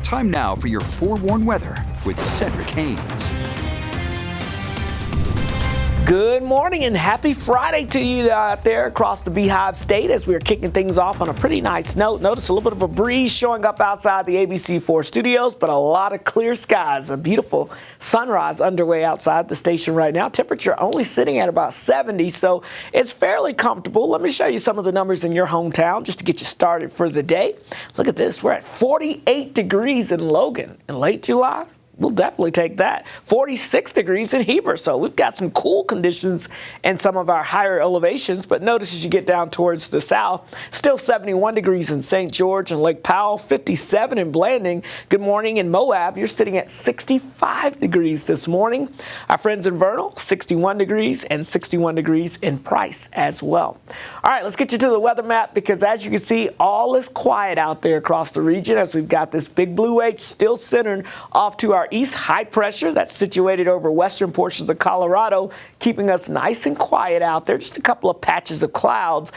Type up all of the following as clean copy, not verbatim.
Time now for your forewarned weather with Cedric Haynes. Good morning and happy Friday to you out there across the Beehive State as we are kicking things off on a pretty nice note. Notice a little bit of a breeze showing up outside the ABC4 studios, but a lot of clear skies. A beautiful sunrise underway outside the station right now. Temperature only sitting at about 70, so it's fairly comfortable. Let me show you some of the numbers in your hometown just to get you started for the day. Look at this. We're at 48 degrees in Logan in late July. We'll definitely take that. 46 degrees in Heber. So we've got some cool conditions in some of our higher elevations. But notice as you get down towards the south, still 71 degrees in St. George and Lake Powell, 57 in Blanding. Good morning in Moab. You're sitting at 65 degrees this morning. Our friends in Vernal, 61 degrees and 61 degrees in Price as well. All right, let's get you to the weather map because as you can see, all is quiet out there across the region as we've got this big blue H still centered off to our east. High pressure that's situated over western portions of Colorado, keeping us nice and quiet out there. Just a couple of patches of clouds.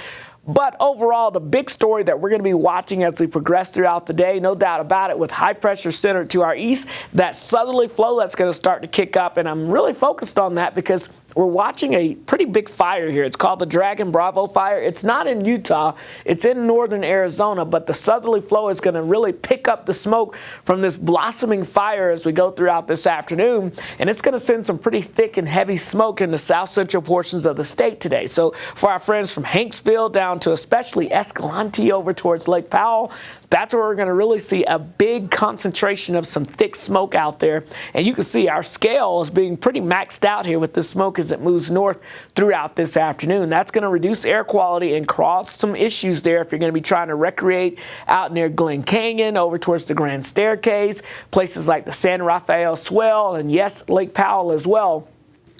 But overall, the big story that we're going to be watching as we progress throughout the day, no doubt about it, with high pressure centered to our east, that southerly flow that's going to start to kick up. And I'm really focused on that because we're watching a pretty big fire here. It's called the Dragon Bravo fire. It's not in Utah. It's in northern Arizona. But the southerly flow is going to really pick up the smoke from this blossoming fire as we go throughout this afternoon. And it's going to send some pretty thick and heavy smoke in the south central portions of the state today. So for our friends from Hanksville down to especially Escalante over towards Lake Powell, that's where we're going to really see a big concentration of some thick smoke out there. And you can see our scale is being pretty maxed out here with this smoke as it moves north throughout this afternoon. That's going to reduce air quality and cause some issues there if you're going to be trying to recreate out near Glen Canyon, over towards the Grand Staircase, places like the San Rafael Swell, and yes, Lake Powell as well.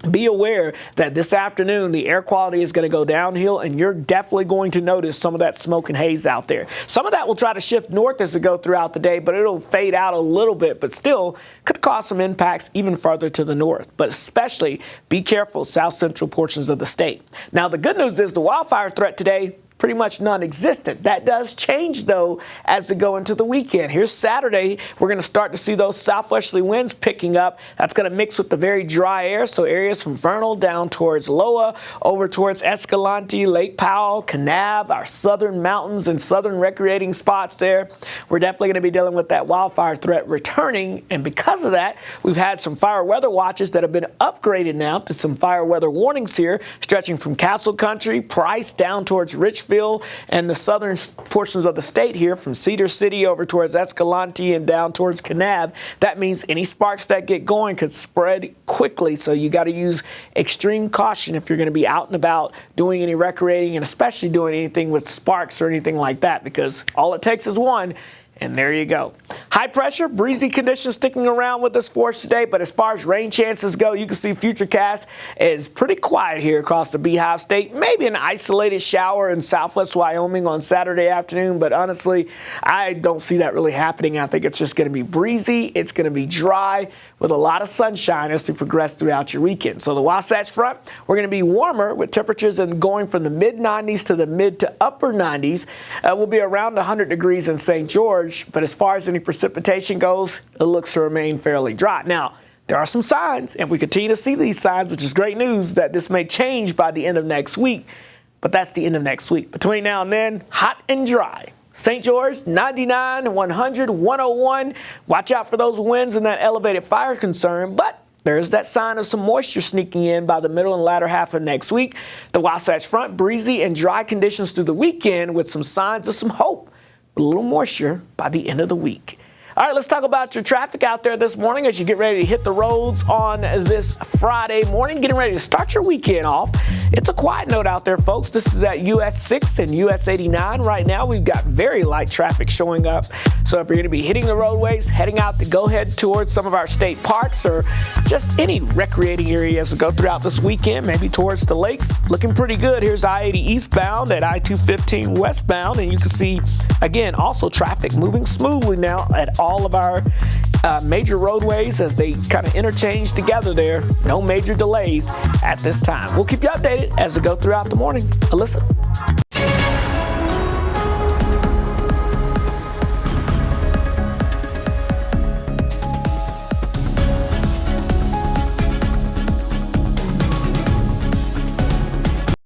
Be aware that this afternoon the air quality is going to go downhill and you're definitely going to notice some of that smoke and haze out there. Some of that will try to shift north as we go throughout the day, but it'll fade out a little bit, but still could cause some impacts even farther to the north. But especially be careful south central portions of the state. Now the good news is the wildfire threat today pretty much non-existent. That does change, though, as we go into the weekend. Here's Saturday. We're going to start to see those southwesterly winds picking up. That's going to mix with the very dry air, so areas from Vernal down towards Loa, over towards Escalante, Lake Powell, Kanab, our southern mountains and southern recreating spots there. We're definitely going to be dealing with that wildfire threat returning, and because of that, we've had some fire weather watches that have been upgraded now to some fire weather warnings here, stretching from Castle Country, Price, down towards Richfield, and the southern portions of the state here from Cedar City over towards Escalante and down towards Kanab. That means any sparks that get going could spread quickly, so you got to use extreme caution if you're going to be out and about doing any recreating and especially doing anything with sparks or anything like that, because all it takes is one. And there you go. High pressure, breezy conditions sticking around with us for us today. But as far as rain chances go, you can see Futurecast is pretty quiet here across the Beehive State. Maybe an isolated shower in southwest Wyoming on Saturday afternoon. But honestly, I don't see that really happening. I think it's just going to be breezy. It's going to be dry with a lot of sunshine as we progress throughout your weekend. So the Wasatch Front, we're going to be warmer with temperatures going from the mid-90s to the mid to upper 90s. We'll be around 100 degrees in St. George. But as far as any precipitation goes, it looks to remain fairly dry. Now, there are some signs, and we continue to see these signs, which is great news, that this may change by the end of next week. But that's the end of next week. Between now and then, hot and dry. St. George, 99, 100, 101. Watch out for those winds and that elevated fire concern. But there's that sign of some moisture sneaking in by the middle and latter half of next week. The Wasatch Front, breezy and dry conditions through the weekend with some signs of some hope. A little moisture by the end of the week. All right, let's talk about your traffic out there this morning as you get ready to hit the roads on this Friday morning, getting ready to start your weekend off. It's a quiet note out there, folks. This is at US 6 and US 89 right now. We've got very light traffic showing up. So if you're going to be hitting the roadways, heading out to go head towards some of our state parks or just any recreating areas to go throughout this weekend, maybe towards the lakes, looking pretty good. Here's I-80 eastbound at I-215 westbound, and you can see, again, also traffic moving smoothly now at all of our major roadways as they kind of interchange together there. No major delays at this time. We'll keep you updated as we go throughout the morning. Alyssa?